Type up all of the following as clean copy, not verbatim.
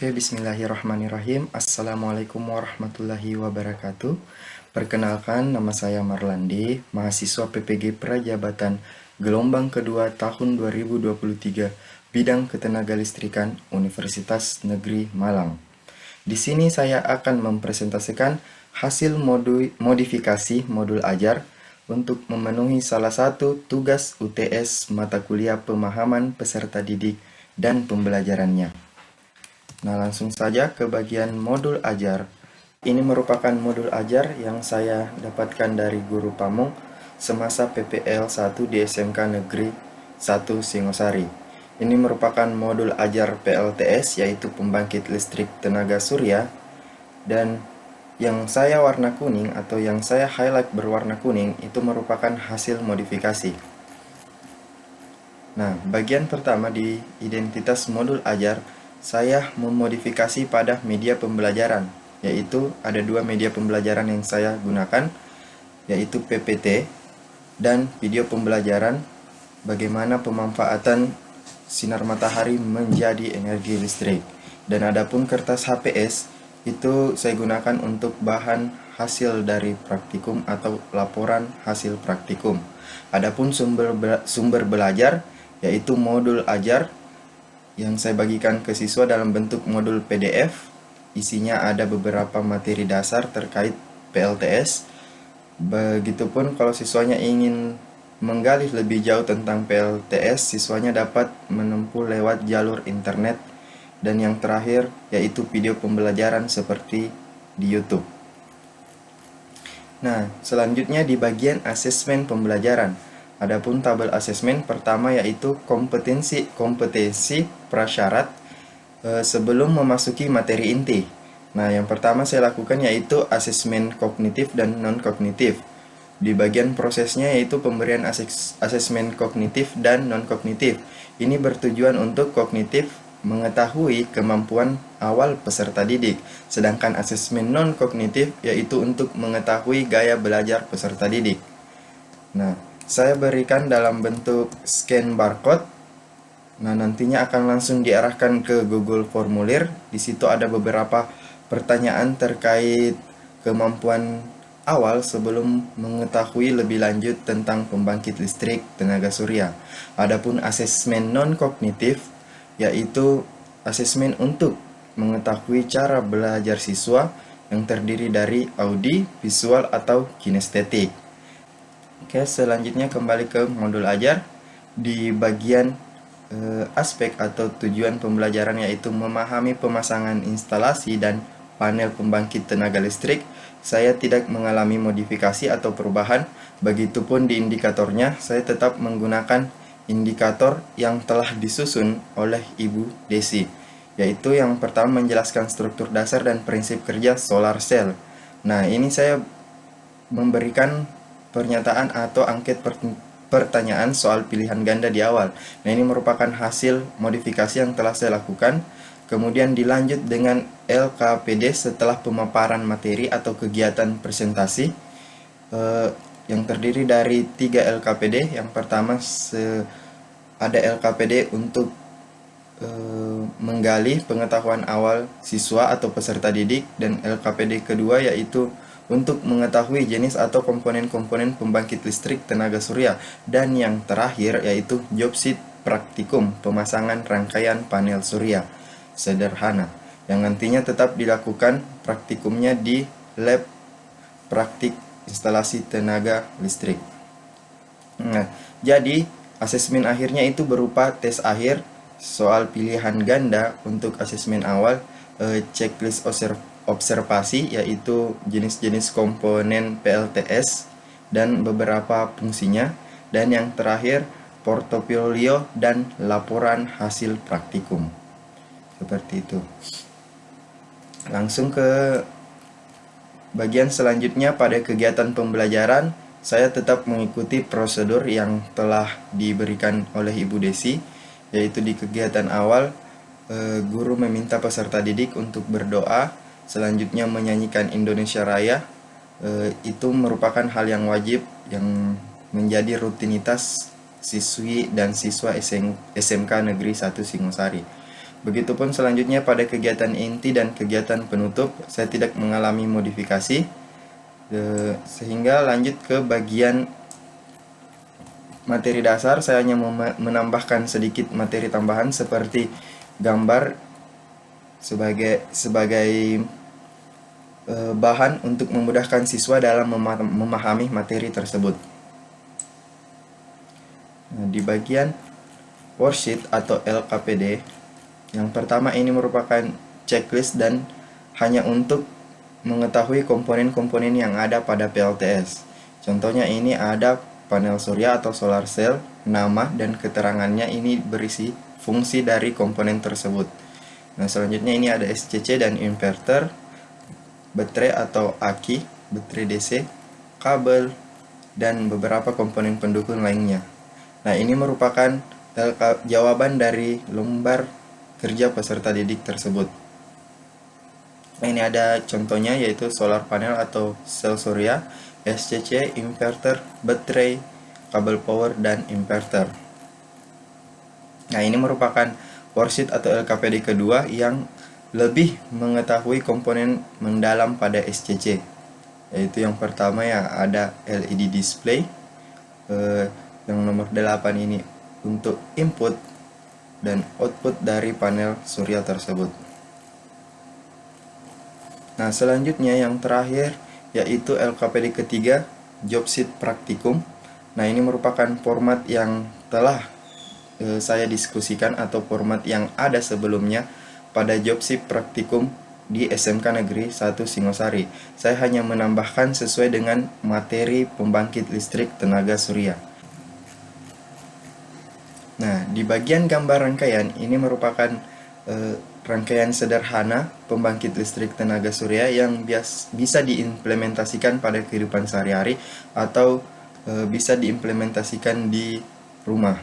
Oke, bismillahirrahmanirrahim. Assalamualaikum warahmatullahi wabarakatuh. Perkenalkan, nama saya Marlandi, mahasiswa PPG Prajabatan gelombang kedua tahun 2023, bidang ketenagalistrikan Universitas Negeri Malang. Di sini saya akan mempresentasikan hasil modifikasi modul ajar untuk memenuhi salah satu tugas UTS mata kuliah pemahaman peserta didik dan pembelajarannya. Nah, langsung saja ke bagian modul ajar. Ini merupakan modul ajar yang saya dapatkan dari guru pamung semasa PPL 1 di SMK Negeri 1 Singosari. Ini merupakan modul ajar PLTS, yaitu pembangkit listrik tenaga surya, dan yang saya warna kuning atau yang saya highlight berwarna kuning itu merupakan hasil modifikasi. Nah, bagian pertama di identitas modul ajar, saya memodifikasi pada media pembelajaran, yaitu ada dua media pembelajaran yang saya gunakan, yaitu PPT dan video pembelajaran bagaimana pemanfaatan sinar matahari menjadi energi listrik. Dan adapun kertas HPS itu saya gunakan untuk bahan hasil dari praktikum atau laporan hasil praktikum. Adapun sumber belajar yaitu modul ajar yang saya bagikan ke siswa dalam bentuk modul PDF. Isinya ada beberapa materi dasar terkait PLTS. Begitupun kalau siswanya ingin menggali lebih jauh tentang PLTS, siswanya dapat menempuh lewat jalur internet. Dan yang terakhir yaitu video pembelajaran seperti di YouTube. Nah, selanjutnya di bagian asesmen pembelajaran. Adapun tabel asesmen pertama yaitu kompetensi prasyarat sebelum memasuki materi inti. Nah, yang pertama saya lakukan yaitu asesmen kognitif dan non-kognitif. Di bagian prosesnya yaitu pemberian asesmen kognitif dan non-kognitif. Ini bertujuan untuk kognitif mengetahui kemampuan awal peserta didik, sedangkan asesmen non-kognitif yaitu untuk mengetahui gaya belajar peserta didik. Nah, saya berikan dalam bentuk scan barcode. Nah, nantinya akan langsung diarahkan ke Google Formulir. Di situ ada beberapa pertanyaan terkait kemampuan awal sebelum mengetahui lebih lanjut tentang pembangkit listrik tenaga surya. Adapun asesmen non-kognitif yaitu asesmen untuk mengetahui cara belajar siswa yang terdiri dari audi, visual, atau kinestetik. Oke, selanjutnya kembali ke modul ajar. Di bagian aspek atau tujuan pembelajaran yaitu memahami pemasangan instalasi dan panel pembangkit tenaga listrik, saya tidak mengalami modifikasi atau perubahan. Begitupun di indikatornya, saya tetap menggunakan indikator yang telah disusun oleh Ibu Desi, yaitu yang pertama menjelaskan struktur dasar dan prinsip kerja solar cell. Nah, ini saya memberikan pernyataan atau angket pertanyaan soal pilihan ganda di awal. Nah, ini merupakan hasil modifikasi yang telah saya lakukan. Kemudian dilanjut dengan LKPD setelah pemaparan materi atau kegiatan presentasi yang terdiri dari 3 LKPD. Yang pertama ada LKPD untuk menggali pengetahuan awal siswa atau peserta didik, dan LKPD kedua yaitu untuk mengetahui jenis atau komponen-komponen pembangkit listrik tenaga surya, dan yang terakhir yaitu job sheet praktikum pemasangan rangkaian panel surya sederhana yang nantinya tetap dilakukan praktikumnya di lab praktik instalasi tenaga listrik. Nah, jadi asesmen akhirnya itu berupa tes akhir, soal pilihan ganda untuk asesmen awal, checklist observasi yaitu jenis-jenis komponen PLTS dan beberapa fungsinya, dan yang terakhir portofolio dan laporan hasil praktikum. Seperti itu. Langsung ke bagian selanjutnya. Pada kegiatan pembelajaran, saya tetap mengikuti prosedur yang telah diberikan oleh Ibu Desi, yaitu di kegiatan awal guru meminta peserta didik untuk berdoa, selanjutnya menyanyikan Indonesia Raya. Itu merupakan hal yang wajib yang menjadi rutinitas siswi dan siswa SMK Negeri 1 Singosari. Begitupun selanjutnya pada kegiatan inti dan kegiatan penutup, saya tidak mengalami modifikasi, sehingga lanjut ke bagian materi dasar. Saya hanya menambahkan sedikit materi tambahan seperti gambar sebagai bahan untuk memudahkan siswa dalam memahami materi tersebut. Nah, di bagian worksheet atau LKPD, yang pertama ini merupakan checklist dan hanya untuk mengetahui komponen-komponen yang ada pada PLTS. Contohnya ini ada panel surya atau solar cell, nama dan keterangannya ini berisi fungsi dari komponen tersebut. Nah, selanjutnya ini ada SCC dan inverter, baterai atau aki, baterai DC, kabel, dan beberapa komponen pendukung lainnya. Nah, ini merupakan jawaban dari lembar kerja peserta didik tersebut. Nah, ini ada contohnya yaitu solar panel atau sel surya, SCC, inverter, baterai, kabel power, dan inverter. Nah, ini merupakan worksheet atau LKPD kedua yang lebih mengetahui komponen mendalam pada SCC, yaitu yang pertama yang ada LED display, yang nomor 8 ini untuk input dan output dari panel surya tersebut. Nah, selanjutnya yang terakhir yaitu LKPD ketiga, job sheet praktikum. Nah, ini merupakan format yang telah saya diskusikan atau format yang ada sebelumnya pada job sheet praktikum di SMK Negeri 1 Singosari. Saya hanya menambahkan sesuai dengan materi pembangkit listrik tenaga surya. Nah, di bagian gambar rangkaian ini merupakan rangkaian sederhana pembangkit listrik tenaga surya yang bisa diimplementasikan pada kehidupan sehari-hari atau bisa diimplementasikan di rumah.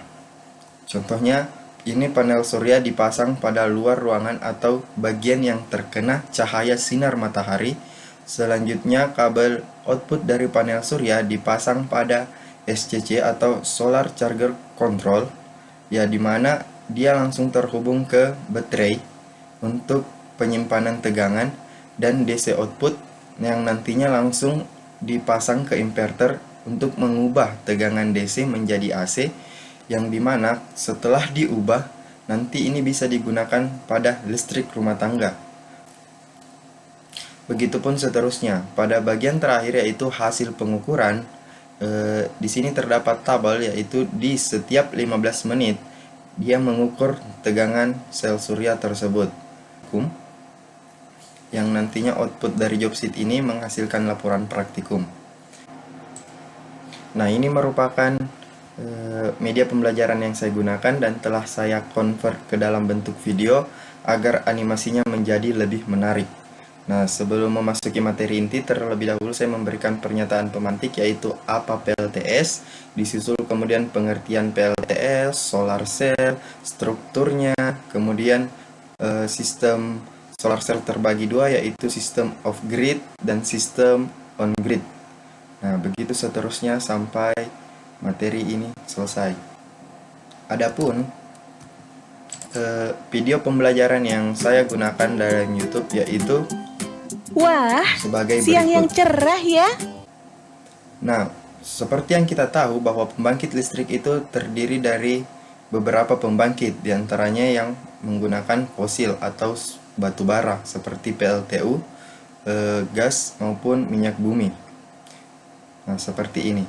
Contohnya, ini panel surya dipasang pada luar ruangan atau bagian yang terkena cahaya sinar matahari. Selanjutnya, kabel output dari panel surya dipasang pada SCC atau Solar Charger Control, ya dimana dia langsung terhubung ke baterai untuk penyimpanan tegangan, dan DC output yang nantinya langsung dipasang ke inverter untuk mengubah tegangan DC menjadi AC, yang dimana setelah diubah nanti ini bisa digunakan pada listrik rumah tangga. Begitupun seterusnya. Pada bagian terakhir yaitu hasil pengukuran, di sini terdapat tabel yaitu di setiap 15 menit dia mengukur tegangan sel surya tersebut, yang nantinya output dari job sheet ini menghasilkan laporan praktikum. Nah, ini merupakan media pembelajaran yang saya gunakan dan telah saya convert ke dalam bentuk video agar animasinya menjadi lebih menarik. Nah, sebelum memasuki materi inti, terlebih dahulu saya memberikan pernyataan pemantik yaitu apa PLTS, disusul kemudian pengertian PLTS, solar cell, strukturnya, kemudian sistem solar cell terbagi dua yaitu sistem off grid dan sistem on grid. Nah, begitu seterusnya sampai materi ini selesai. Adapun video pembelajaran yang saya gunakan dalam YouTube yaitu sebagai siang berikut. Yang cerah ya. Nah, seperti yang kita tahu bahwa pembangkit listrik itu terdiri dari beberapa pembangkit, diantaranya yang menggunakan fosil atau batu bara seperti PLTU, gas maupun minyak bumi. Nah, seperti ini.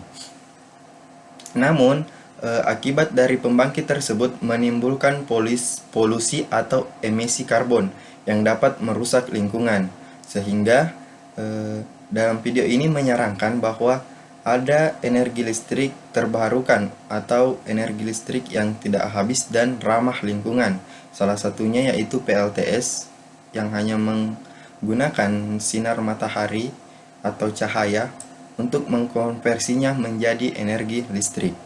Namun, akibat dari pembangkit tersebut menimbulkan polusi atau emisi karbon yang dapat merusak lingkungan. Sehingga dalam video ini menyarankan bahwa ada energi listrik terbarukan atau energi listrik yang tidak habis dan ramah lingkungan. Salah satunya yaitu PLTS yang hanya menggunakan sinar matahari atau cahaya untuk mengkonversinya menjadi energi listrik.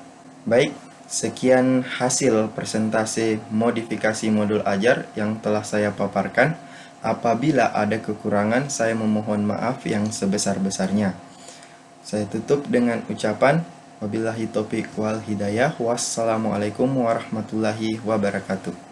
Baik, sekian hasil presentasi modifikasi modul ajar yang telah saya paparkan. Apabila ada kekurangan, saya memohon maaf yang sebesar-besarnya. Saya tutup dengan ucapan wabillahi taufiq wal hidayah. Wassalamualaikum warahmatullahi wabarakatuh.